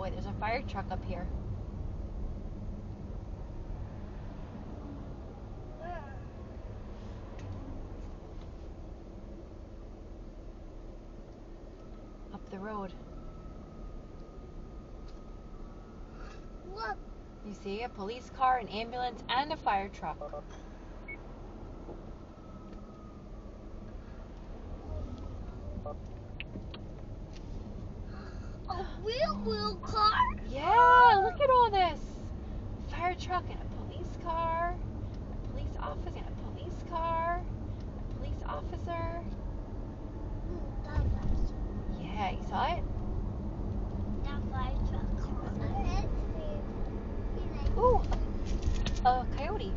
boy, there's a fire truck up here. Up the road. Look. You see a police car, an ambulance, and a fire truck. A wheel car? Yeah, look at all this. A fire truck and a police car, a police officer and a police car, a police officer. Yeah, you saw it? That fire truck. Ooh, a coyote.